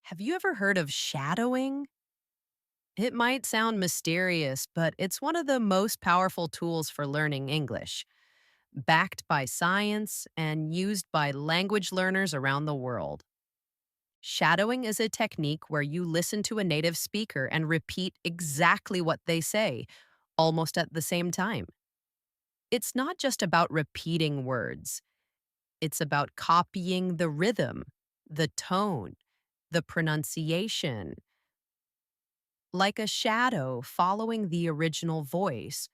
Have you ever heard of shadowing? It might sound mysterious, but it's one of the most powerful tools for learning English, backed by science and used by language learners around the world. Shadowing is a technique where you listen to a native speaker and repeat exactly what they say, almost at the same time. It's not just about repeating words, it's about copying the rhythm, the tone, the pronunciation, like a shadow following the original voice.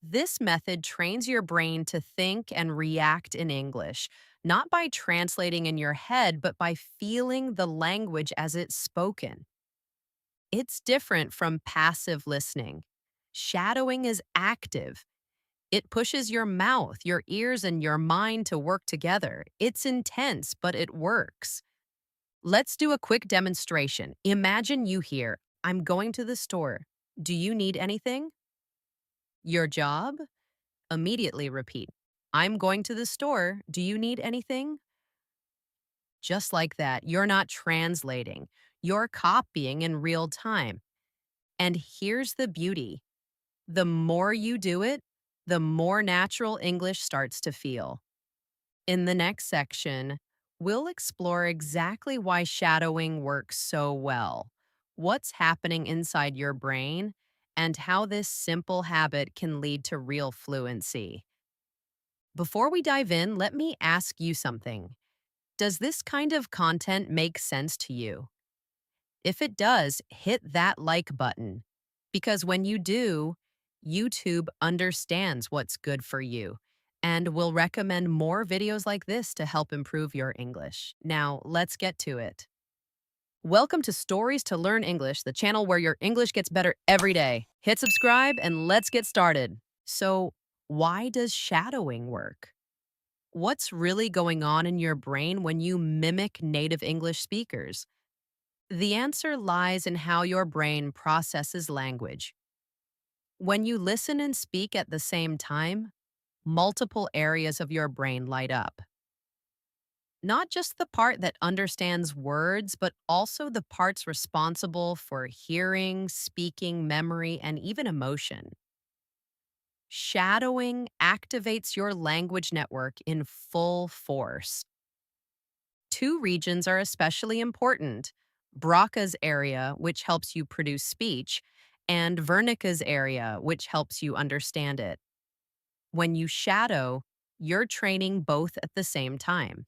This method trains your brain to think and react in English, not by translating in your head, but by feeling the language as it's spoken. It's different from passive listening. Shadowing is active. It pushes your mouth, your ears, and your mind to work together. It's intense, but it works. Let's do a quick demonstration. Imagine you hear, I'm going to the store. Do you need anything? Your job? Immediately repeat, I'm going to the store. Do you need anything? Just like that, you're not translating, you're copying in real time. And here's the beauty, the more you do it, the more natural English starts to feel. In the next section, we'll explore exactly why shadowing works so well, what's happening inside your brain, and how this simple habit can lead to real fluency. Before we dive in, let me ask you something. Does this kind of content make sense to you? If it does, hit that like button. Because when you do, YouTube understands what's good for you and will recommend more videos like this to help improve your English. Now, let's get to it. Welcome to Stories to Learn English, the channel where your English gets better every day. Hit subscribe and let's get started. So, why does shadowing work? What's really going on in your brain when you mimic native English speakers? The answer lies in how your brain processes language. When you listen and speak at the same time, multiple areas of your brain light up. Not just the part that understands words, but also the parts responsible for hearing, speaking, memory, and even emotion. Shadowing activates your language network in full force. Two regions are especially important: Broca's area, which helps you produce speech, and Wernicke's area, which helps you understand it. When you shadow, you're training both at the same time.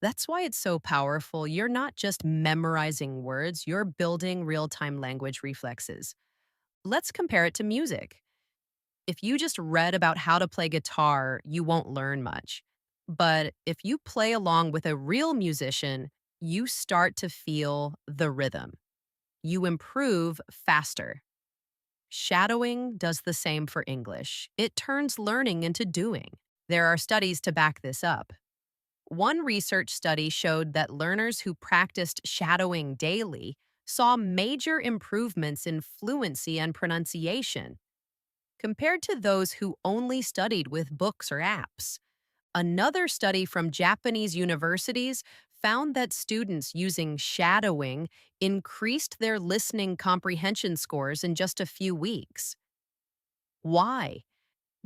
That's why it's so powerful. You're not just memorizing words, you're building real time language reflexes. Let's compare it to music. If you just read about how to play guitar, you won't learn much. But if you play along with a real musician, you start to feel the rhythm. You improve faster. Shadowing does the same for English. It turns learning into doing. There are studies to back this up. One research study showed that learners who practiced shadowing daily saw major improvements in fluency and pronunciation compared to those who only studied with books or apps. Another study from Japanese universities found that students using shadowing increased their listening comprehension scores in just a few weeks. Why?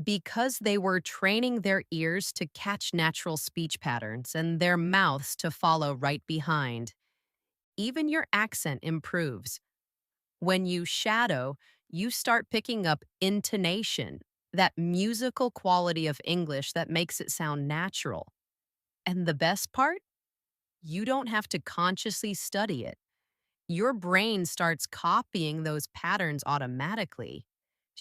Because they were training their ears to catch natural speech patterns and their mouths to follow right behind. Even your accent improves. When you shadow, you start picking up intonation, that musical quality of English that makes it sound natural. And the best part? You don't have to consciously study it. Your brain starts copying those patterns automatically.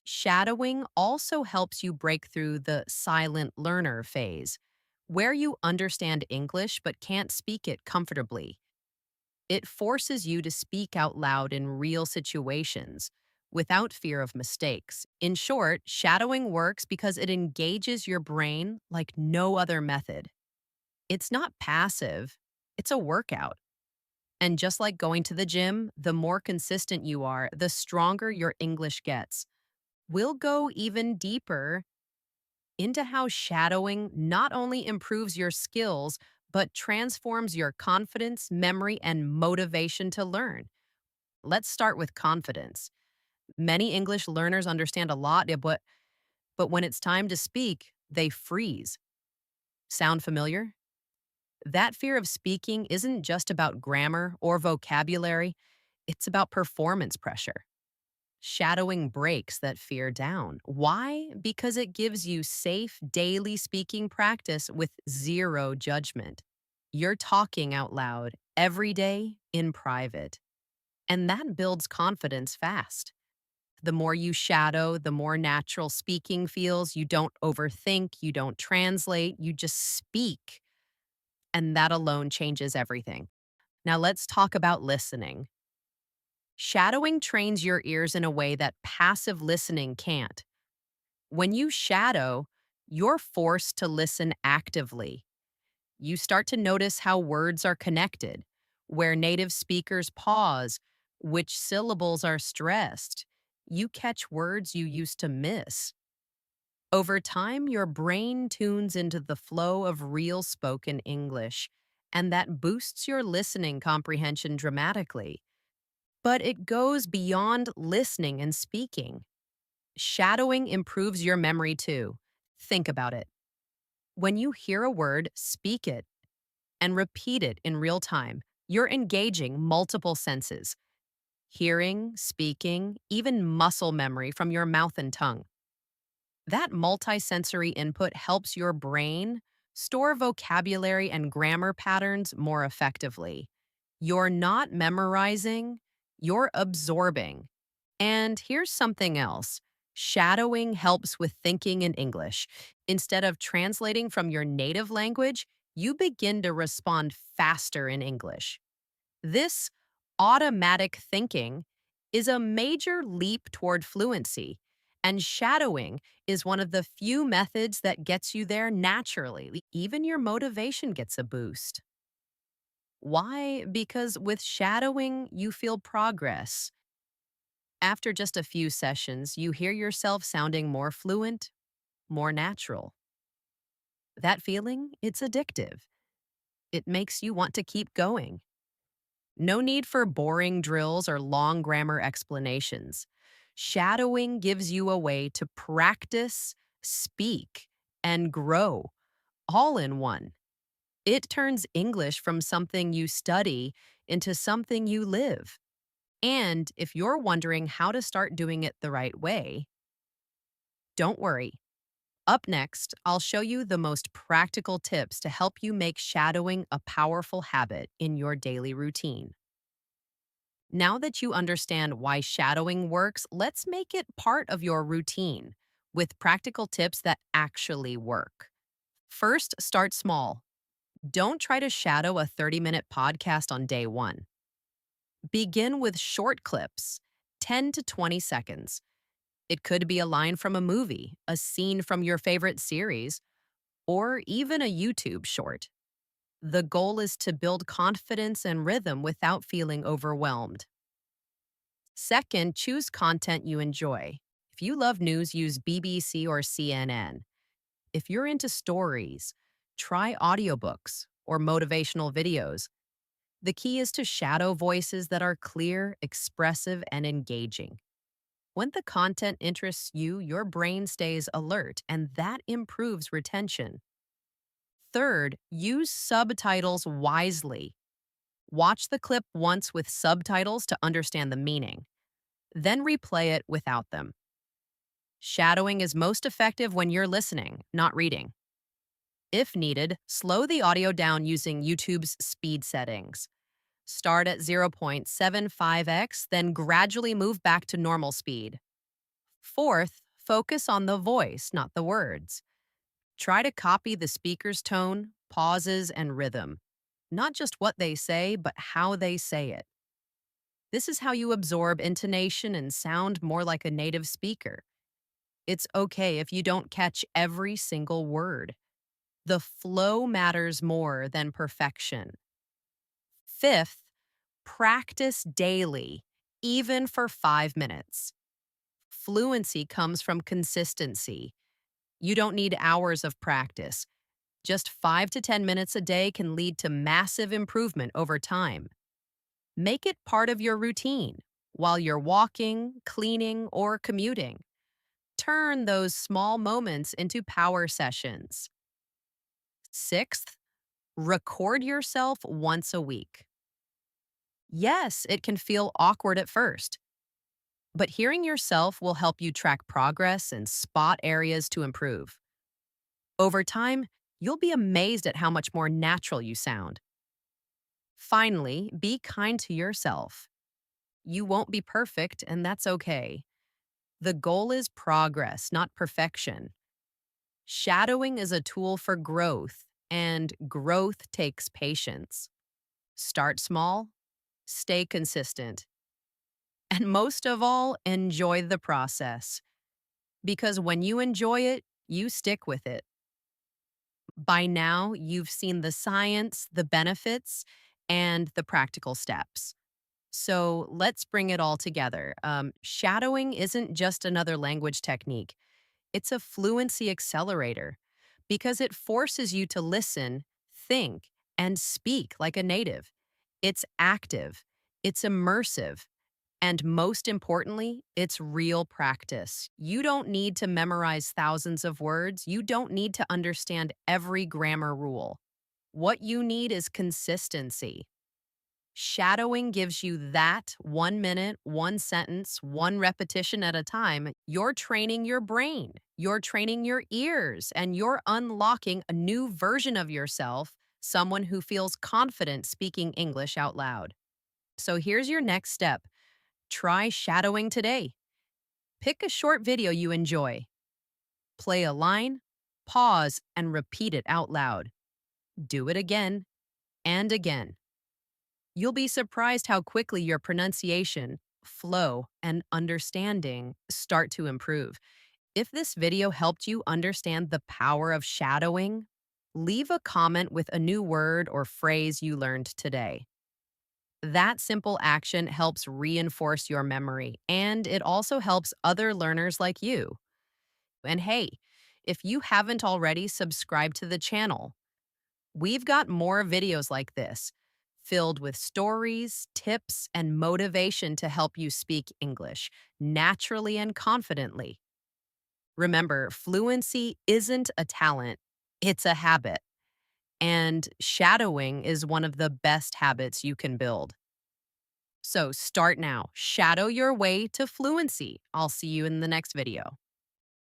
Shadowing also helps you break through the silent learner phase, where you understand English but can't speak it comfortably. It forces you to speak out loud in real situations without fear of mistakes. In short, shadowing works because it engages your brain like no other method. It's not passive, it's a workout. And just like going to the gym, the more consistent you are, the stronger your English gets. We'll go even deeper into how shadowing not only improves your skills, but transforms your confidence, memory, and motivation to learn. Let's start with confidence. Many English learners understand a lot, but when it's time to speak, they freeze. Sound familiar? That fear of speaking isn't just about grammar or vocabulary, it's about performance pressure. Shadowing breaks that fear down. Why? Because it gives you safe, daily speaking practice with zero judgment. You're talking out loud every day in private, and that builds confidence fast. The more you shadow, the more natural speaking feels. You don't overthink, you don't translate, you just speak. And that alone changes everything. Now let's talk about listening. Shadowing trains your ears in a way that passive listening can't. When you shadow, you're forced to listen actively. You start to notice how words are connected, where native speakers pause, which syllables are stressed. You catch words you used to miss. Over time, your brain tunes into the flow of real spoken English, and that boosts your listening comprehension dramatically. But it goes beyond listening and speaking. Shadowing improves your memory too. Think about it. When you hear a word, speak it and repeat it in real time. You're engaging multiple senses: hearing, speaking, even muscle memory from your mouth and tongue. That multisensory input helps your brain store vocabulary and grammar patterns more effectively. You're not memorizing, you're absorbing. And here's something else: shadowing helps with thinking in English. Instead of translating from your native language, you begin to respond faster in English. This automatic thinking is a major leap toward fluency, and shadowing is one of the few methods that gets you there naturally. Even your motivation gets a boost. Why? Because with shadowing, you feel progress. After just a few sessions, you hear yourself sounding more fluent, more natural. That feeling, it's addictive. It makes you want to keep going. No need for boring drills or long grammar explanations. Shadowing gives you a way to practice, speak, and grow all in one. It turns English from something you study into something you live. And if you're wondering how to start doing it the right way, don't worry. Up next, I'll show you the most practical tips to help you make shadowing a powerful habit in your daily routine. Now that you understand why shadowing works, let's make it part of your routine with practical tips that actually work. First, start small. Don't try to shadow a 30-minute podcast on day one. Begin with short clips, 10 to 20 seconds. It could be a line from a movie, a scene from your favorite series, or even a YouTube short. The goal is to build confidence and rhythm without feeling overwhelmed. Second, choose content you enjoy. If you love news, use BBC or CNN. If you're into stories, try audiobooks or motivational videos. The key is to shadow voices that are clear, expressive, and engaging. When the content interests you, your brain stays alert, and that improves retention. Third, use subtitles wisely. Watch the clip once with subtitles to understand the meaning, then replay it without them. Shadowing is most effective when you're listening, not reading. If needed, slow the audio down using YouTube's speed settings. Start at 0.75x, then gradually move back to normal speed. Fourth, focus on the voice, not the words. Try to copy the speaker's tone, pauses, and rhythm. Not just what they say, but how they say it. This is how you absorb intonation and sound more like a native speaker. It's okay if you don't catch every single word. The flow matters more than perfection. Fifth, practice daily, even for 5 minutes. Fluency comes from consistency. You don't need hours of practice. Just 5 to 10 minutes a day can lead to massive improvement over time. Make it part of your routine while you're walking, cleaning, or commuting. Turn those small moments into power sessions. Sixth, record yourself once a week. Yes, it can feel awkward at first, but hearing yourself will help you track progress and spot areas to improve. Over time, you'll be amazed at how much more natural you sound. Finally, be kind to yourself. You won't be perfect, and that's okay. The goal is progress, not perfection. Shadowing is a tool for growth, and growth takes patience. Start small, stay consistent, and most of all, enjoy the process. Because when you enjoy it, you stick with it. By now, you've seen the science, the benefits, and the practical steps. So let's bring it all together. Shadowing isn't just another language technique, it's a fluency accelerator because it forces you to listen, think, and speak like a native. It's active, it's immersive, and most importantly, it's real practice. You don't need to memorize thousands of words. You don't need to understand every grammar rule. What you need is consistency. Shadowing gives you that 1 minute, one sentence, one repetition at a time. You're training your brain, you're training your ears, and you're unlocking a new version of yourself, someone who feels confident speaking English out loud. So here's your next step. Try shadowing today. Pick a short video you enjoy. Play a line, pause, and repeat it out loud. Do it again and again. You'll be surprised how quickly your pronunciation, flow, and understanding start to improve. If this video helped you understand the power of shadowing, leave a comment with a new word or phrase you learned today. That simple action helps reinforce your memory, and it also helps other learners like you. And hey, if you haven't already subscribed to the channel, we've got more videos like this, filled with stories, tips, and motivation to help you speak English naturally and confidently. Remember, fluency isn't a talent, it's a habit. And shadowing is one of the best habits you can build. So start now. Shadow your way to fluency. I'll see you in the next video.